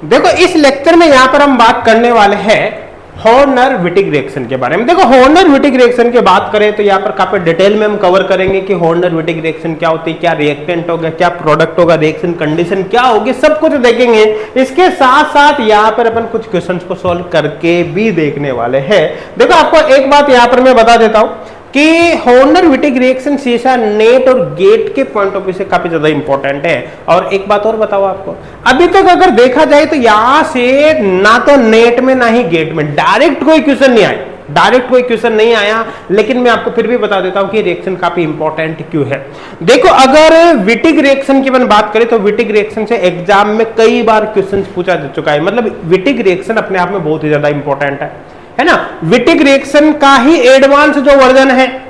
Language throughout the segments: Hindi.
देखो इस लेक्चर में यहां पर हम बात करने वाले हैं हॉर्नर-विटिक रिएक्शन के बारे में। देखो हॉर्नर-विटिक रिएक्शन की बात करें तो यहाँ पर काफी डिटेल में हम कवर करेंगे कि हॉर्नर-विटिक रिएक्शन क्या होती है, क्या रिएक्टेंट होगा, क्या प्रोडक्ट होगा, रिएक्शन कंडीशन क्या होगी, सब कुछ देखेंगे। इसके साथ साथ यहाँ पर अपन कुछ क्वेश्चंस को सॉल्व करके भी देखने वाले हैं। देखो आपको एक बात यहाँ पर मैं बता देता हूं कि हॉर्नर-विटिक रिएक्शन सीसा नेट और गेट के पॉइंट ऑफ व्यू से काफी ज्यादा इंपॉर्टेंट है। और एक बात और बताओ आपको, अभी तक अगर देखा जाए तो यहां से ना तो नेट में ना ही गेट में डायरेक्ट कोई क्वेश्चन नहीं आया, डायरेक्ट कोई क्वेश्चन नहीं आया, लेकिन मैं आपको फिर भी बता देता हूं कि रिएक्शन काफी इंपॉर्टेंट क्यों है। देखो अगर विटिक रिएक्शन की अपन बात करें तो विटिक रिएक्शन से एग्जाम में कई बार क्वेश्चन पूछा जा चुका है। मतलब विटिक रिएक्शन अपने आप में बहुत ही ज्यादा इंपॉर्टेंट है ना। विटिक रिएक्शन का ही एडवांस जो वर्जन है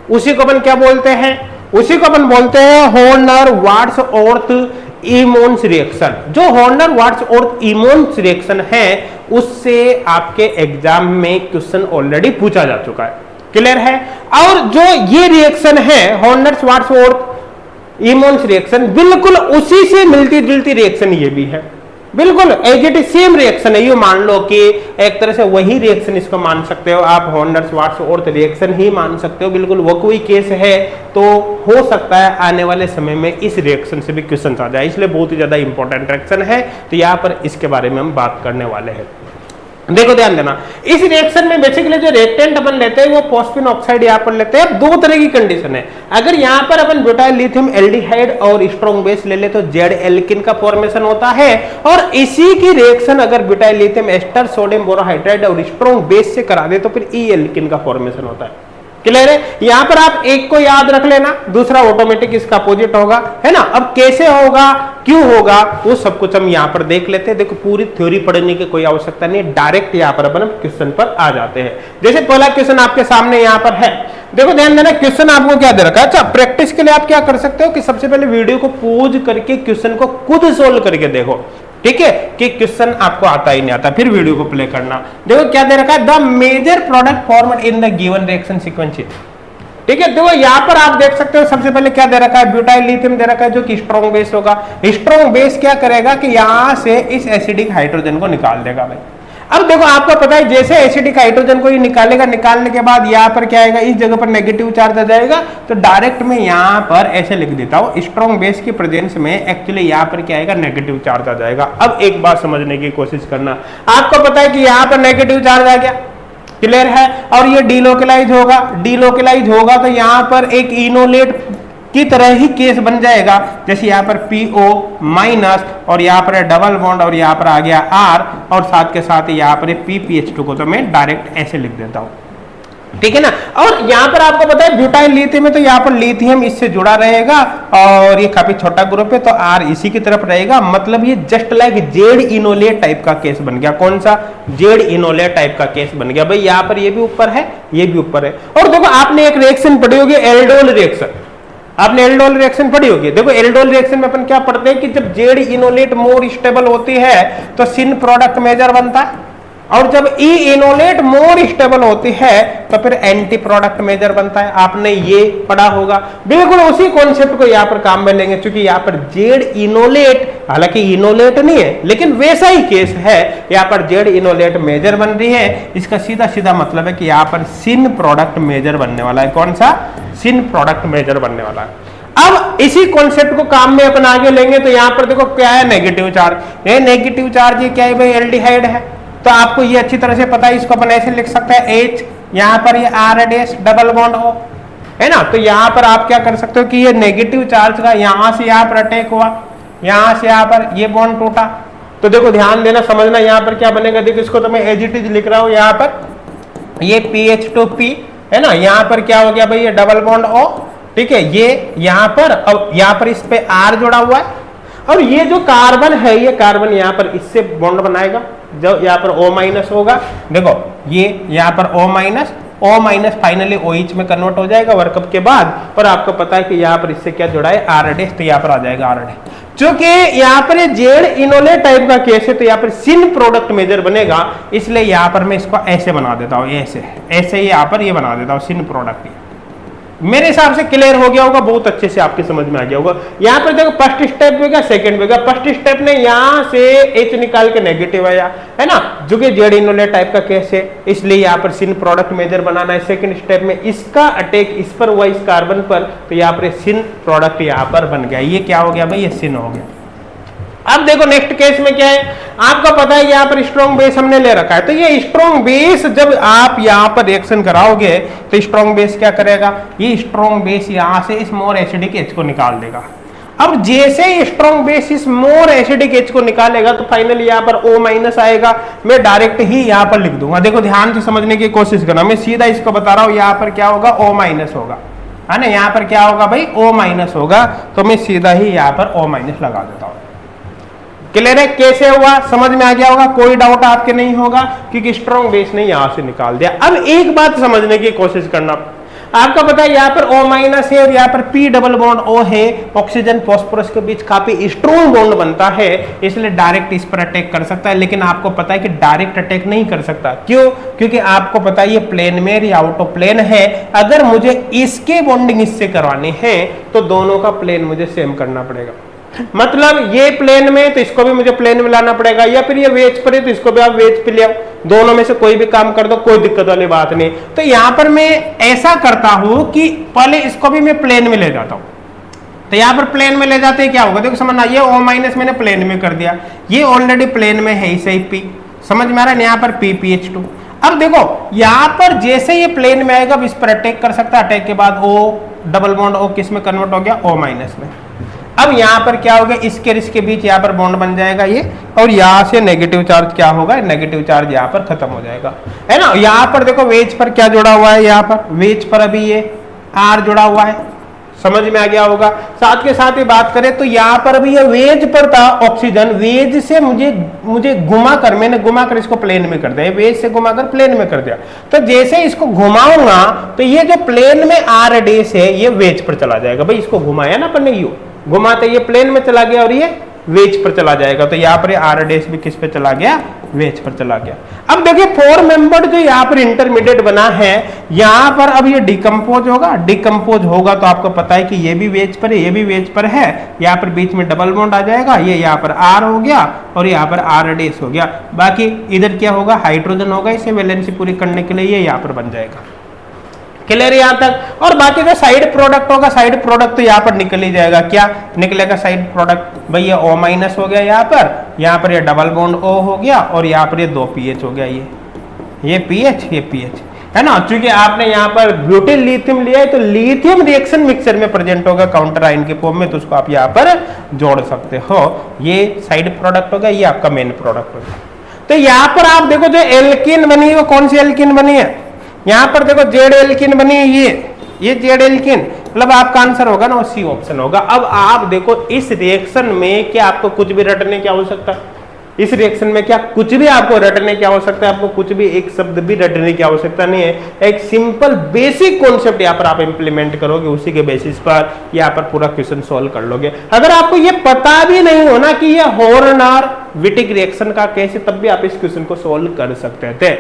उसी को अपन क्या बोलते हैं, उसी को अपन बोलते हैं हॉर्नर-वार्ड्सवर्थ-इमोन्स रिएक्शन। जो हॉर्नर-वार्ड्सवर्थ-इमोन्स रिएक्शन है उससे आपके एग्जाम में क्वेश्चन ऑलरेडी पूछा जा चुका है, क्लियर है। और जो ये रिएक्शन है हॉर्नर-वार्ड्सवर्थ-इमोन्स रिएक्शन बिल्कुल उसी से मिलती जुलती रिएक्शन ये भी है, बिल्कुल as it is same reaction है। ये मान लो कि एक तरह से वही रिएक्शन इसको मान सकते हो आप, हॉर्नर-वार्ड्सवर्थ रिएक्शन ही मान सकते हो, बिल्कुल वो कोई केस है। तो हो सकता है आने वाले समय में इस रिएक्शन से भी क्वेश्चन आ जाए, इसलिए बहुत ही ज्यादा इंपॉर्टेंट रिएक्शन है। तो यहाँ पर इसके बारे में हम बात करने वाले हैं। देखो ध्यान देना, इस रिएक्शन में बेसिकली जो रिएक्टेंट अपन लेते हैं वो फॉस्फिन ऑक्साइड यहाँ पर लेते हैं। दो तरह की कंडीशन है, अगर यहाँ पर अपन ब्यूटाइल लिथियम एल्डिहाइड और स्ट्रॉन्ग बेस ले ले तो जेड एल्किन का फॉर्मेशन होता है। और इसी की रिएक्शन अगर butyl lithium ester sodium borohydride और स्ट्रॉन्ग बेस से करा दे तो फिर ई एल्किन का फॉर्मेशन होता है, क्लियर है। यहां पर आप एक को याद रख लेना, दूसरा ऑटोमेटिक इसका अपोजिट होगा, है ना। अब कैसे होगा, क्यों होगा, वो सब कुछ हम यहां पर देख लेते हैं। देखो पूरी थ्योरी पढ़ने की कोई आवश्यकता नहीं है, डायरेक्ट यहां पर अपन क्वेश्चन पर आ जाते हैं। जैसे पहला क्वेश्चन आपके सामने यहां पर है, देखो ध्यान देना, क्वेश्चन आपको क्या दे रखा है। अच्छा, प्रैक्टिस के लिए आप क्या कर सकते हो कि सबसे पहले वीडियो को पॉज करके क्वेश्चन को खुद सोल्व करके देखो, ठीक है, कि क्वेश्चन आपको आता ही नहीं आता, फिर वीडियो को प्ले करना। देखो क्या दे रखा है, the major product formed in the given reaction sequence, ठीक है। देखो यहाँ पर आप देख सकते हो सबसे पहले क्या दे रखा है, ब्यूटाइल लिथियम दे रखा है जो कि स्ट्रॉन्ग बेस होगा। स्ट्रॉन्ग बेस क्या करेगा कि यहां से इस एसिडिक हाइड्रोजन को निकाल देगा भाई। अब देखो आपको पता है जैसे एसिडिक हाइड्रोजन को ये निकालेगा, निकालने के बाद यहाँ पर क्या आएगा, इस जगह पर नेगेटिव चार्ज आ जाएगा। तो डायरेक्ट में यहाँ पर ऐसे लिख देता हूं, स्ट्रॉन्ग बेस की प्रेजेंस में एक्चुअली यहाँ पर क्या आएगा, नेगेटिव चार्ज आ जाएगा। अब एक बात समझने की कोशिश करना, आपको पता है कि यहाँ पर नेगेटिव चार्ज आ गया, क्लियर है, और ये डीलोकलाइज होगा। डीलोकलाइज होगा तो यहाँ पर एक इनोलेट की तरह ही केस बन जाएगा, जैसे यहाँ पर PO माइनस और यहाँ पर डबल बॉन्ड और यहाँ पर आ गया R और साथ के साथ यहाँ पर PPH2 को तो मैं डायरेक्ट ऐसे लिख देता हूँ, ठीक है ना। और यहाँ पर आपको पता है ब्यूटाइल लिथियम में तो यहाँ पर लिथियम इससे जुड़ा रहेगा और ये काफी छोटा ग्रुप है तो R इसी की तरफ रहेगा। मतलब ये just like Z enolate type का केस बन गया। कौन सा, जेड इनोलेट टाइप का केस बन गया भाई। यहाँ पर ये भी ऊपर है, ये भी ऊपर है। और देखो आपने एक रिएक्शन पढ़ी होगी, एल्डोल रिएक्शन, आपने एल्डोल रिएक्शन पढ़ी होगी। देखो एल्डोल रिएक्शन में अपन क्या पढ़ते हैं कि जब जेड इनोलेट मोर स्टेबल होती है तो सिन प्रोडक्ट मेजर बनता है, और जब ई इनोलेट मोर स्टेबल होती है तो फिर एंटी प्रोडक्ट मेजर बनता है। आपने ये पढ़ा होगा। बिल्कुल उसी कॉन्सेप्ट को यहाँ पर काम में लेंगे, क्योंकि यहाँ पर जेड इनोलेट, हालांकि इनोलेट नहीं है लेकिन वैसा ही केस है, यहाँ पर जेड इनोलेट मेजर बन रही है। इसका सीधा सीधा मतलब है कि यहाँ पर सिन प्रोडक्ट मेजर बनने वाला है। कौन सा, सिन प्रोडक्ट मेजर बनने वाला है। अब इसी कॉन्सेप्ट को काम में अपन आगे लेंगे तो यहाँ पर देखो क्या है, नेगेटिव चार्ज। ये नेगेटिव चार्ज ये क्या है भाई, एल्डिहाइड है। तो आपको ये अच्छी तरह से पता है, इसको अपन ऐसे लिख सकते हैं H, यहाँ पर ये R- डबल बॉन्ड O, है ना। तो यहाँ पर आप क्या कर सकते हो कि ये नेगेटिव चार्ज का यहाँ से यहाँ पर अटैक हुआ, यहाँ से यहाँ पर ये बॉन्ड टूटा। तो देखो ध्यान देना, समझना यहाँ पर क्या बनेगा। देखो इसको तो मैं एज इट इज लिख रहा हूँ, यहाँ पर ये PH2P है ना, यहाँ पर क्या हो गया भाई, ये डबल बॉन्ड O, ठीक है। ये यहाँ पर, अब यहाँ पर इस पे R जुड़ा हुआ है, और ये जो कार्बन है, ये कार्बन यहाँ पर इससे बॉन्ड बनाएगा, जो यहाँ पर O- होगा। देखो ये यहाँ पर O- फाइनली OH में कन्वर्ट हो जाएगा वर्कअप के बाद। और आपको पता है कि यहाँ पर इससे क्या जुड़ा है, R-, तो यहाँ पर आ जाएगा R-। चूंकि यहाँ पर जेड इनोलेट टाइप का केस है तो यहाँ पर सिन प्रोडक्ट मेजर बनेगा, इसलिए यहाँ पर मैं इसको ऐसे बना देता हूँ, ऐसे ऐसे यहाँ पर ये बना देता हूँ सिन प्रोडक्ट। मेरे हिसाब से क्लियर हो गया होगा, बहुत अच्छे से आपके समझ में आ गया होगा। यहाँ पर देखो फर्स्ट स्टेप में क्या, सेकंड में क्या। फर्स्ट स्टेप ने यहाँ से एच निकाल के नेगेटिव आया, है ना, जो कि जेड इनोलेट टाइप का केस है, इसलिए यहाँ पर सिन प्रोडक्ट मेजर बनाना है। सेकंड स्टेप में इसका अटैक इस पर हुआ, इस कार्बन पर, तो यहाँ पर सिन प्रोडक्ट यहाँ पर बन गया। ये क्या हो गया भाई, ये सिन हो गया। अब देखो नेक्स्ट केस में क्या है, आपको पता है यहाँ पर स्ट्रॉन्ग बेस हमने ले रखा है, तो ये स्ट्रॉन्ग बेस जब आप यहाँ पर रिएक्शन कराओगे तो स्ट्रॉन्ग बेस क्या करेगा, ये स्ट्रॉन्ग बेस यहाँ से इस मोर एसिडिक एच को निकाल देगा। अब जैसे स्ट्रॉन्ग बेस इस मोर एसिडिक एच को निकालेगा तो फाइनली यहाँ पर O माइनस आएगा। मैं डायरेक्ट ही यहाँ पर लिख दूंगा, देखो ध्यान से समझने की कोशिश करना, मैं सीधा इसको बता रहा हूँ, यहाँ पर क्या होगा, O माइनस होगा, है ना, यहाँ पर क्या होगा भाई, O माइनस होगा, तो मैं सीधा ही यहाँ पर O माइनस लगा देता हूँ। क्लियर है, कैसे हुआ समझ में आ गया होगा, कोई डाउट आपके नहीं होगा, क्योंकि स्ट्रॉन्ग बेस ने यहां से निकाल दिया। अब एक बात समझने की कोशिश करना, आपको पता है यहाँ पर O माइनस है और यहाँ पर P डबल बॉन्ड O है, ऑक्सीजन फॉस्फोरस के बीच काफी स्ट्रॉन्ग बॉन्ड बनता है, इसलिए डायरेक्ट इस पर अटैक कर सकता है। लेकिन आपको पता है कि डायरेक्ट अटैक नहीं कर सकता, क्यों, क्योंकि आपको पता है ये प्लेन में या आउट ऑफ प्लेन है। अगर मुझे इसके बॉन्डिंग इससे करवानी है तो दोनों का प्लेन मुझे सेम करना पड़ेगा। मतलब ये प्लेन में तो इसको भी मुझे प्लेन में लाना पड़ेगा, या फिर ये वेज पर है तो इसको भी आप वेज पे ले आओ, दोनों में से कोई भी काम कर दो, कोई दिक्कत वाली बात नहीं। तो यहां पर मैं ऐसा करता हूं कि पहले इसको भी मैं प्लेन में ले जाता हूं। तो यहां पर प्लेन में ले जाते हैं, क्या होगा देखो समझना, ये O माइनस मैंने प्लेन में कर दिया, ये ऑलरेडी प्लेन में है, इसे P समझ में आ रहा है, यहाँ पर PPH2। अब देखो यहां पर जैसे ये प्लेन में आएगा इस पर अटैक कर सकता है, अटैक के बाद O डबल बॉन्ड O किस में कन्वर्ट हो गया, O माइनस में। अब यहाँ पर क्या होगा, इसके और इसके बीच यहाँ पर बॉन्ड बन जाएगा ये, और यहाँ से नेगेटिव चार्ज क्या होगा, नेगेटिव चार्ज यहाँ पर खत्म हो जाएगा, है ना। यहाँ पर देखो वेज पर क्या जुड़ा हुआ है, यहाँ पर वेज पर अभी ये R जुड़ा हुआ है, समझ में आ गया होगा। साथ के साथ ही बात करें तो यहाँ पर अभी ये वेज पर था ऑक्सीजन, वेज से मुझे घुमा कर, मैंने घुमा कर इसको प्लेन में कर दिया, वेज से घुमा कर प्लेन में कर दिया। तो जैसे इसको घुमाऊंगा तो ये जो प्लेन में R डैश है ये वेज पर चला जाएगा, भाई इसको घुमाया ना अपन ने, यू घुमाते ये प्लेन में चला गया और ये वेज पर चला जाएगा, तो यहाँ पर R डैश भी किस पे चला गया, वेज पर चला गया। अब देखिए 4 मेंबर्ड जो यहाँ पर इंटरमीडिएट बना है, यहाँ पर अब ये डिकम्पोज होगा, डिकम्पोज होगा तो आपको पता है कि ये भी वेज पर है, ये भी वेज पर है, यहाँ पर बीच में डबल बॉन्ड आ जाएगा, ये यहाँ पर R हो गया और यहाँ पर R डैश हो गया। बाकी इधर क्या होगा, हाइड्रोजन होगा, इसे वैलेंसी पूरी करने के लिए ये यहाँ पर बन जाएगा। क्लियर यहां तक। और बाकी जो साइड प्रोडक्ट होगा, साइड प्रोडक्ट तो यहाँ पर निकल ही जाएगा, क्या निकलेगा साइड प्रोडक्ट, भाई ये O माइनस हो गया यहाँ पर ये डबल बॉन्ड O हो गया और यहाँ पर ये 2 PH हो गया, ये PH ये PH, है ना। चूंकि आपने यहाँ पर ब्यूटिल लिथियम लिया है तो लिथियम रिएक्शन मिक्सचर में प्रेजेंट होगा काउंटर आयन के फॉर्म में, तो उसको आप यहाँ पर जोड़ सकते हो। ये साइड प्रोडक्ट होगा, ये आपका मेन प्रोडक्ट होगा। तो यहाँ पर आप देखो जो एल्किन बनी है वो कौन सी एल्किन बनी है, यहाँ पर देखो जेड एल्किन बनी है, ये जेड एल्किन, मतलब आपका आंसर होगा ना सी ऑप्शन होगा। अब आप देखो इस रिएक्शन में क्या आपको कुछ भी रटने की आवश्यकता है, इस रिएक्शन में क्या कुछ भी आपको रटने की आवश्यकता है, आपको कुछ भी एक शब्द भी रटने की आवश्यकता नहीं है। एक सिंपल बेसिक कॉन्सेप्ट यहाँ पर आप इंप्लीमेंट करोगे, उसी के बेसिस पर यहाँ पर पूरा क्वेश्चन सॉल्व कर लोगे। अगर आपको ये पता भी नहीं हो ना कि ये हॉर्नर विटिक रिएक्शन का केस है, तब भी आप इस क्वेश्चन को सॉल्व कर सकते थे।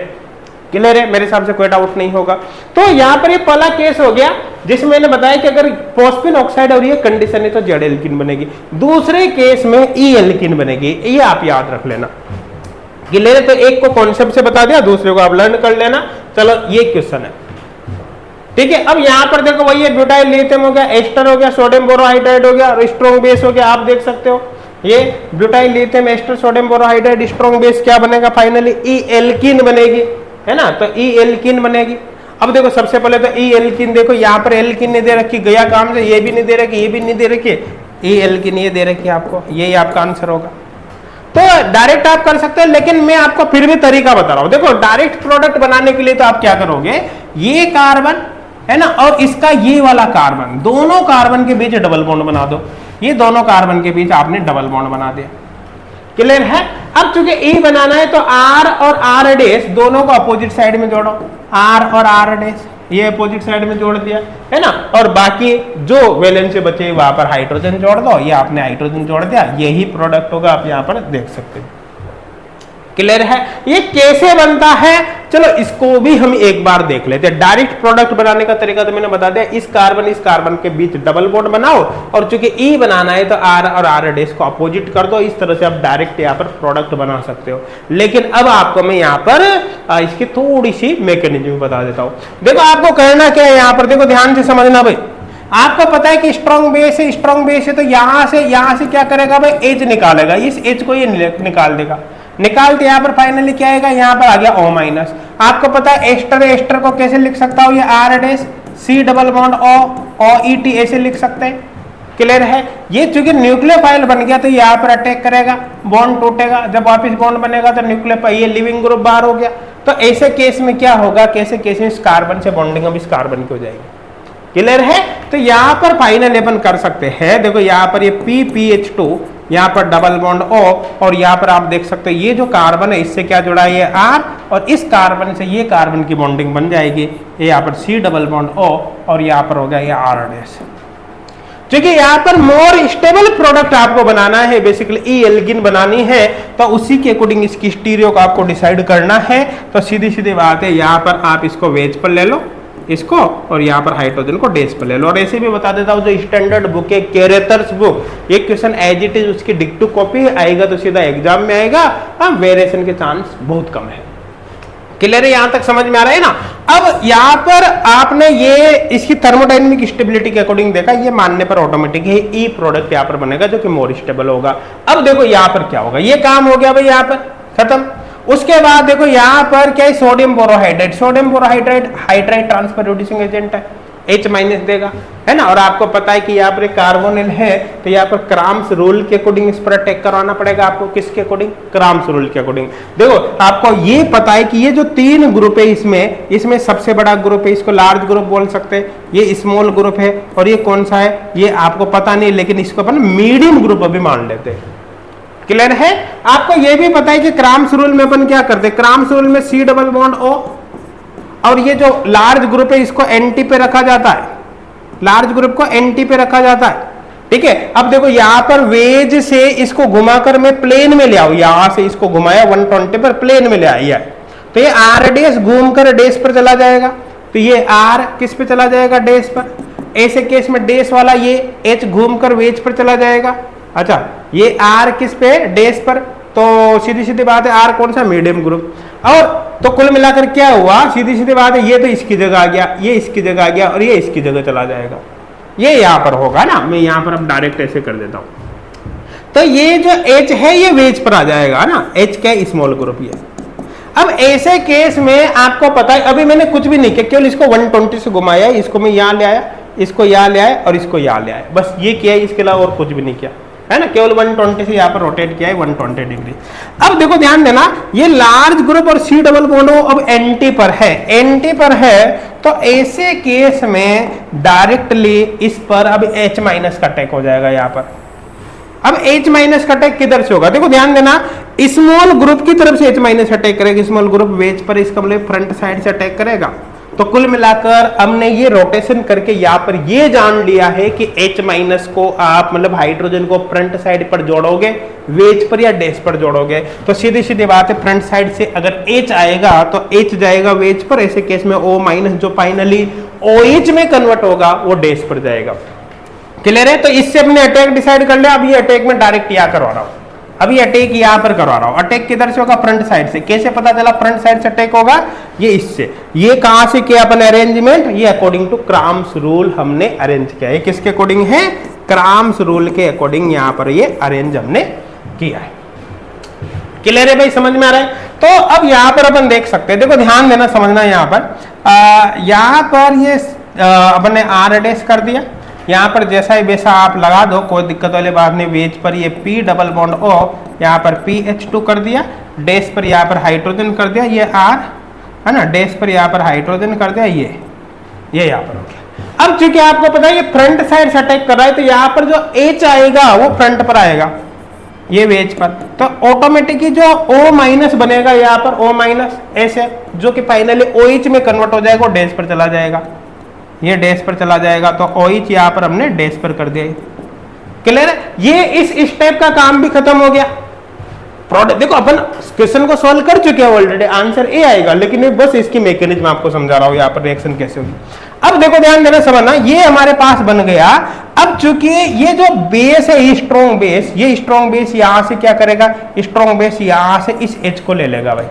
क्लियर है, मेरे हिसाब से कोई डाउट नहीं होगा। तो यहाँ पर ये पहला केस हो गया जिसमें मैंने बताया कि अगर फॉस्फेट ऑक्साइड और ये कंडीशन है तो जेड एल्किन बनेगी, दूसरे केस में ई एल्किन बनेगी, ये आप याद रख लेना। क्लियर है, तो एक को कॉन्सेप्ट से बता दिया, दूसरे को आप लर्न कर लेना। चलो ये क्वेश्चन है, ठीक है। अब यहाँ पर देखो वही ब्यूटाइल लिथियम हो गया, एस्टर हो गया, सोडियम बोरोहाइड्राइड हो गया और स्ट्रॉन्ग बेस हो गया। आप देख सकते हो ये butyl lithium ester sodium borohydride strong base क्या बनेगा, फाइनली ई एल्किन बनेगी, है ना। तो ई एल्किन बनेगी। अब देखो सबसे पहले तो ई एल्किन देखो, यहाँ पर एल्किन नहीं दे रखी, गया काम से, ये भी नहीं दे रखी, ये भी नहीं दे रखी, ई एल्किन ये दे रखी आपको, ये आपका आंसर होगा। तो डायरेक्ट आप कर सकते हैं, लेकिन मैं आपको फिर भी तरीका बता रहा हूं। देखो डायरेक्ट प्रोडक्ट बनाने के लिए तो आप क्या करोगे, ये कार्बन है ना और इसका ये वाला कार्बन, दोनों कार्बन के बीच डबल बॉन्ड बना दो। ये दोनों कार्बन के बीच आपने डबल बॉन्ड बना दिया। क्लियर है। अब चूंकि ई बनाना है तो R और R डैश दोनों को अपोजिट साइड में जोड़ो, R और R डैश ये अपोजिट साइड में जोड़ दिया, है ना। और बाकी जो वैलेंसी बचे वहां पर हाइड्रोजन जोड़ दो, ये आपने हाइड्रोजन जोड़ दिया, यही प्रोडक्ट होगा, आप यहाँ पर देख सकते हैं। क्लियर है? ये कैसे बनता है, चलो इसको भी हम एक बार देख लेते हैं। डायरेक्ट प्रोडक्ट बनाने का तरीका तो मैंने बता दिया, इस कार्बन के बीच डबल बॉन्ड बनाओ और चूंकि ई बनाना है तो आर और आर डैश को अपोजिट कर दो, इस तरह से आप डायरेक्ट यहाँ पर प्रोडक्ट बना सकते हो। लेकिन अब आपको मैं यहाँ पर इसकी थोड़ी सी मैकेनिज्म बता देता हूँ। देखो आपको करना क्या है यहाँ पर, देखो ध्यान से समझना भाई। आपको पता है कि स्ट्रॉन्ग बेस है, स्ट्रॉन्ग बेस है तो यहां से क्या करेगा भाई, एच निकालेगा, इस एच को ये निकाल देगा। निकालते यहाँ पर फाइनली क्या आएगा, यहाँ पर आ गया O माइनस। आपको पता है एस्टर को कैसे लिख सकता हूँ, ये R dash C double bond O E T ऐसे लिख सकते हैं। क्लियर है? ये चूंकि न्यूक्लियोफाइल बन गया तो यहाँ पर अटैक करेगा, बॉन्ड टूटेगा, जब वापस बॉन्ड बनेगा तो न्यूक्लियोफाइल, ये लिविंग ग्रुप बाहर हो गया। तो ऐसे केस में क्या होगा, कैसे केस में इस कार्बन से बॉन्डिंग अब इस कार्बन की हो जाएगी। क्लियर है? तो यहाँ पर फाइनल अपन कर सकते हैं, देखो यहाँ पर ये PPH2, यहाँ पर डबल बॉन्ड O और यहाँ पर आप देख सकते हैं ये जो कार्बन है इससे क्या जुड़ा है, ये R और इस कार्बन से ये कार्बन की बॉन्डिंग बन जाएगी, ये यहाँ पर C डबल बॉन्ड O और यहाँ पर हो गया ये R डैश। क्योंकि यहाँ पर मोर स्टेबल प्रोडक्ट आपको बनाना है, बेसिकली ई एल्गिन बनानी है, तो उसी के अकॉर्डिंग इसकी स्टीरियो को आपको डिसाइड करना है। तो सीधी सीधी बात है, यहाँ पर आप इसको वेज पर ले लो इसको और यहाँ पर हाइड्रोजन को डेस पर ले लो। और ऐसे भी बता देता हूँ, जो स्टैंडर्ड बुक है कैरेटर्स बुक, ये क्वेश्चन एज इट इज उसकी डिक्टो कॉपी आएगा तो सीधा एग्जाम में आएगा, वेरिएशन के चांस बहुत कम है। क्लियर है? यहां तक समझ में आ रहा है ना? अब यहाँ पर आपने ये इसकी थर्मोडायनेमिक स्टेबिलिटी के अकॉर्डिंग देखा, ये मानने पर ऑटोमेटिक है ई प्रोडक्ट यहाँ पर बनेगा जो कि मोर स्टेबल होगा। अब देखो यहाँ पर क्या होगा, ये काम हो गया भाई, यहाँ पर खत्म। उसके बाद देखो यहाँ पर क्या है, sodium borohydrate, sodium borohydrate hydride transfer reducing agent है, H माइनस देगा, है ना। और आपको पता है कि यहाँ पर कार्बोनिल है तो यहाँ पर क्राम्स रूल के अकॉर्डिंग इस पर अटैक करवाना पड़ेगा आपको। किसके अकॉर्डिंग? क्राम्स रूल के अकॉर्डिंग। देखो आपको ये पता है कि ये जो तीन ग्रुप है इसमें सबसे बड़ा ग्रुप है, इसको लार्ज ग्रुप बोल सकते हैं, ये स्मॉल ग्रुप है और ये कौन सा है ये आपको पता नहीं, लेकिन इसको अपन मीडियम ग्रुप अभी मान लेते हैं। क्लियर है? आपको यह भी पता है कि क्राम्स रूल में अपन क्या करते हैं, क्राम्स रूल में C डबल बॉन्ड O और ये जो लार्ज ग्रुप है इसको एंटी पे रखा जाता है, लार्ज ग्रुप को एंटी पे रखा जाता है। ठीक है? अब देखो यहाँ पर वेज से इसको घुमाकर मैं प्लेन में ले आऊं, यहां से इसको घुमाया 120 पर प्लेन में ले आया, तो ये R डैश घूम कर डैश पर चला जाएगा, तो ये R किस पे चला जाएगा, डैश पर। ऐसे केस में डैश वाला ये H घूम कर वेज पर चला जाएगा। अच्छा, ये R किस पे, डैश पर, तो सीधी सीधी बात है R कौन सा, मीडियम ग्रुप। और तो कुल मिलाकर क्या हुआ, सीधी सीधी बात है, ये तो इसकी जगह आ गया, ये इसकी जगह आ गया और ये इसकी जगह चला जाएगा। ये यहाँ पर होगा ना, मैं यहाँ पर अब डायरेक्ट ऐसे कर देता हूं, तो ये जो H है ये वेज पर आ जाएगा ना, H क्या स्मॉल ग्रुप ये। अब ऐसे केस में आपको पता है, अभी मैंने कुछ भी नहीं किया, केवल इसको 120 से घुमाया, इसको मैं यहाँ ले आया, इसको यहाँ ले आया और इसको यहाँ ले आया, बस ये किया है, इसके अलावा और कुछ भी नहीं किया, है ना। केवल 120 से यहाँ पर रोटेट किया है 120 डिग्री। अब देखो ध्यान देना, ये लार्ज ग्रुप और C डबल बॉन्ड अब एंटी पर है, एंटी पर है, तो ऐसे केस में डायरेक्टली इस पर अब H माइनस का अटैक हो जाएगा यहाँ पर। अब H माइनस का अटैक किधर से होगा, देखो ध्यान देना, स्मॉल ग्रुप की तरफ से H माइनस अटैक करेगा, स्मॉल ग्रुप वेज पर इसका मतलब फ्रंट साइड से अटैक करेगा। तो कुल मिलाकर हमने ये रोटेशन करके यहाँ पर ये जान लिया है कि H माइनस को आप मतलब हाइड्रोजन को फ्रंट साइड पर जोड़ोगे, वेज पर या डैश पर जोड़ोगे, तो सीधी सीधी बात है, फ्रंट साइड से अगर H आएगा तो H जाएगा वेज पर, ऐसे केस में O माइनस जो फाइनली OH में कन्वर्ट होगा वो डैश पर जाएगा। क्लियर है? तो इससे हमने अटैक डिसाइड कर लिया। अब ये अटैक में डायरेक्ट यहाँ करवा रहा हूँ, अभी अटैक यहाँ पर करवा रहा हूं। अटैक किधर से होगा, फ्रंट साइड से। कैसे पता चला फ्रंट साइड से अटैक होगा, ये इससे। ये कहां से किया अपन अरेंजमेंट, ये अकॉर्डिंग टू क्राम्स रूल हमने अरेंज किया है। किसके अकॉर्डिंग है, क्राम्स रूल के अकॉर्डिंग यहाँ पर ये अरेंज हमने किया है। क्लियर है भाई, समझ में आ रहा है? तो अब यहाँ पर अपन देख सकते हैं, देखो ध्यान देना, समझना, यहाँ पर ये अपन ने R डैश कर दिया, यहाँ पर जैसा ही वैसा आप लगा दो, कोई दिक्कत वाली बात नहीं। वेज पर ये P डबल बॉन्ड O, यहाँ पर PH2 कर दिया, डैश पर यहाँ पर हाइड्रोजन कर दिया, ये R है ना, डैश पर यहाँ पर हाइड्रोजन कर दिया, ये यहाँ पर हो गया। अब चूंकि आपको पता है ये फ्रंट साइड से अटैक कर रहा है, तो यहाँ पर जो H आएगा वो फ्रंट पर आएगा, ये वेज पर, तो ऑटोमेटिकली जो O माइनस बनेगा यहाँ पर, O माइनस ऐसे, जो कि फाइनली OH में कन्वर्ट हो जाएगा, डैश पर चला जाएगा, ये डैश पर चला जाएगा, तो OH यहाँ पर हमने डैश पर कर दिया। क्लियर है? ये इस स्टेप का काम भी खत्म हो गया। प्रोडक्ट देखो अपन क्वेश्चन को सॉल्व कर चुके हैं ऑलरेडी, आंसर ए आएगा, लेकिन ये बस इसकी मैकेनिज्म आपको समझा रहा हूं यहाँ पर रिएक्शन कैसे होगी। अब देखो ध्यान देना समझना, ये हमारे पास बन गया। अब चूंकि ये जो बेस है स्ट्रॉन्ग बेस, ये स्ट्रॉन्ग बेस यहां से क्या करेगा, स्ट्रॉन्ग बेस यहां से इस H को ले लेगा भाई,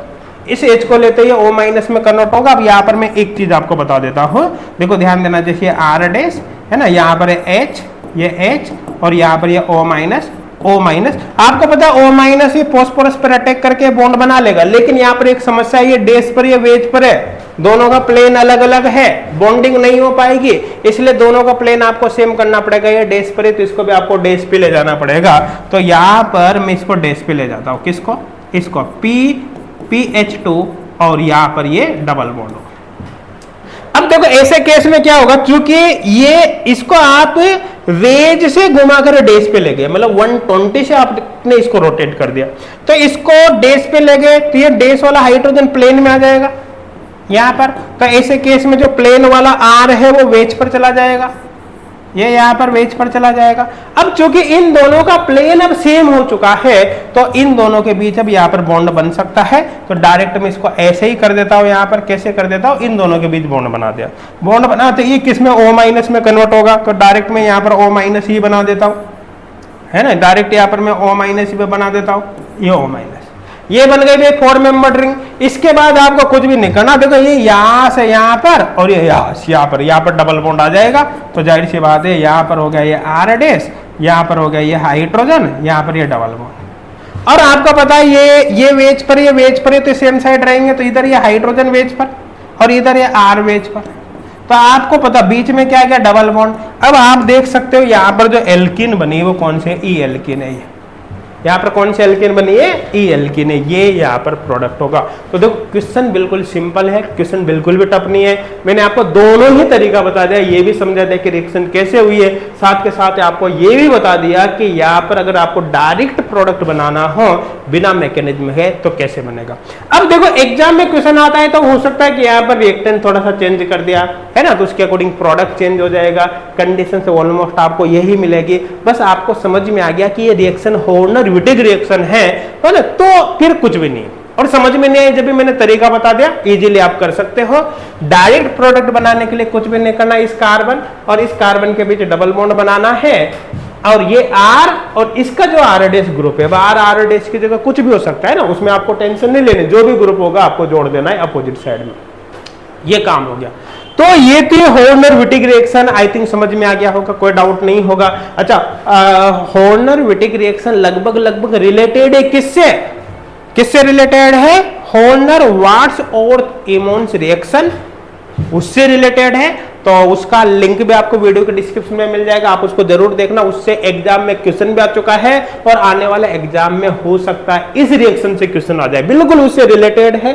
इस H को लेते ही O माइनस में कन्वर्ट होगा। अब यहाँ पर मैं एक चीज आपको बता देता हूँ, देखो ध्यान देना, जैसे R डैश है ना, यहाँ पर है H, ये H और यहाँ पर ये O माइनस, O माइनस। आपको पता है O माइनस ये फॉस्फोरस पर अटैक करके बॉन्ड बना लेगा, लेकिन यहाँ पर एक समस्या है, ये डैश पर ये वेज पर है, दोनों का प्लेन अलग अलग है, बॉन्डिंग नहीं हो पाएगी, इसलिए दोनों का प्लेन आपको सेम करना पड़ेगा। ये डैश पर है तो इसको भी आपको डैश पे ले जाना पड़ेगा। तो यहाँ पर मैं इसको डैश पे ले जाता हूँ, किसको, इसको PH2 और यहाँ पर ये डबल बॉन्ड होगा। अब देखो ऐसे केस में क्या होगा, क्योंकि ये इसको आप वेज से घुमाकर डैश पे ले गए, मतलब 120 से आपने इसको रोटेट कर दिया, तो इसको डैश पे ले गए तो ये डैश वाला हाइड्रोजन प्लेन में आ जाएगा यहां पर। तो ऐसे केस में जो प्लेन वाला R है वो वेज पर चला जाएगा, ये यहाँ पर वेज पर चला जाएगा। अब चूंकि इन दोनों का प्लेन अब सेम हो चुका है, तो इन दोनों के बीच अब यहाँ पर बॉन्ड बन सकता है। तो डायरेक्ट मैं इसको ऐसे ही कर देता हूँ, यहाँ पर कैसे कर देता हूँ, इन दोनों के बीच बॉन्ड बना दिया, बॉन्ड बनाते ये किस में O माइनस में कन्वर्ट होगा, तो डायरेक्ट मैं यहाँ पर O माइनस ही बना देता हूँ, है ना, डायरेक्ट यहाँ पर मैं O माइनस ही बना देता हूँ, ये O माइनस, ये बन गई भाई 4 मेंबर रिंग। इसके बाद आपको कुछ भी नहीं करना, देखो ये यहाँ से यहाँ पर और ये यहाँ पर डबल बॉन्ड आ जाएगा। तो जाहिर सी बात है, यहाँ पर हो गया ये R डैश, यहाँ पर हो गया ये हाइड्रोजन, यहाँ पर ये डबल बॉन्ड। और आपको पता है ये वेज पर, ये वेज पर है तो सेम साइड रहेंगे, तो इधर ये हाइड्रोजन वेज पर और इधर ये R वेज पर। तो आपको पता बीच में क्या क्या डबल बॉन्ड। अब आप देख सकते हो यहाँ पर जो एल्किन बनी है वो कौन से, ई एल्किन है। यहाँ पर कौन सी एल्केन बनी है, ई एल्केन है, ये यहाँ पर प्रोडक्ट होगा। तो देखो क्वेश्चन बिल्कुल सिंपल है, क्वेश्चन बिल्कुल भी टफ नहीं है। मैंने आपको दोनों ही तरीका बता दिया, ये भी समझा दिया कि रिएक्शन कैसे हुई है, साथ के साथ आपको ये भी बता दिया कि यहाँ पर अगर आपको डायरेक्ट प्रोडक्ट बनाना हो बिना मैकेनिज्म है तो कैसे बनेगा। अब देखो एग्जाम में क्वेश्चन आता है तो हो सकता है कि यहाँ पर रिएक्टेंट थोड़ा सा चेंज कर दिया है ना, तो उसके अकॉर्डिंग प्रोडक्ट चेंज हो जाएगा, कंडीशन से ऑलमोस्ट आपको यही मिलेगी। बस आपको समझ में आ गया कि ये रिएक्शन हॉर्नर विटिग रिएक्शन है ना, तो फिर कुछ भी नहीं। और समझ में नहीं आया जब भी मैंने तरीका बता दिया, इजीली आप कर सकते हो। डायरेक्ट प्रोडक्ट बनाने के लिए कुछ भी नहीं करना, इस कार्बन और इस कार्बन के बीच डबल बॉन्ड बनाना है, और ये R और इसका जो R- ग्रुप है, R की जगह कुछ भी हो सकता है ना, उसमें आपको टेंशन नहीं लेनी, जो भी ग्रुप होगा आपको जोड़ देना है अपोजिट साइड में, ये काम हो गया। तो ये थी Horner Wittig reaction, I think समझ में आ गया होगा, कोई डाउट नहीं होगा। अच्छा, हॉर्नर विटिग रिएक्शन लगभग रिलेटेड है किससे रिलेटेड है, हॉर्नर वाट्स और इमोन्स रिएक्शन उससे रिलेटेड है। तो उसका लिंक भी आपको वीडियो के डिस्क्रिप्शन में मिल जाएगा, आप उसको जरूर देखना। उससे एग्जाम में क्वेश्चन भी आ चुका है और आने वाले एग्जाम में हो सकता है इस रिएक्शन से क्वेश्चन आ जाए, बिल्कुल उससे रिलेटेड है।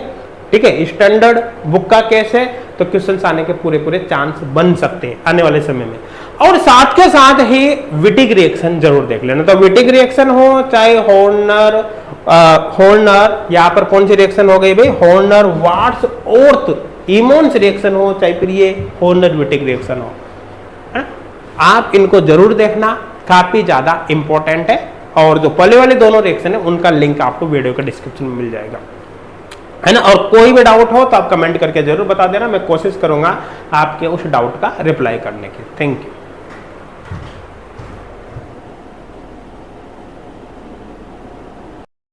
ठीक है, स्टैंडर्ड बुक का केस है, तो क्वेश्चंस आने के पूरे चांस बन सकते हैं आने वाले समय में। और साथ के साथ ही विटिग रिएक्शन जरूर देख लेना। तो विटिग रिएक्शन हो चाहे हॉर्नर यहाँ पर कौन सी रिएक्शन हो गई भाई, हॉर्नर वाट्स और इमोन्स रिएक्शन हो, चाहे फिर ये हॉर्नर विटिग रिएक्शन हो, आप इनको जरूर देखना, काफी ज्यादा इंपॉर्टेंट है। और जो पहले वाले दोनों रिएक्शन है उनका लिंक आपको वीडियो के डिस्क्रिप्शन में मिल जाएगा, है ना। और कोई भी डाउट हो तो आप कमेंट करके जरूर बता देना, मैं कोशिश करूंगा आपके उस डाउट का रिप्लाई करने की। Thank you.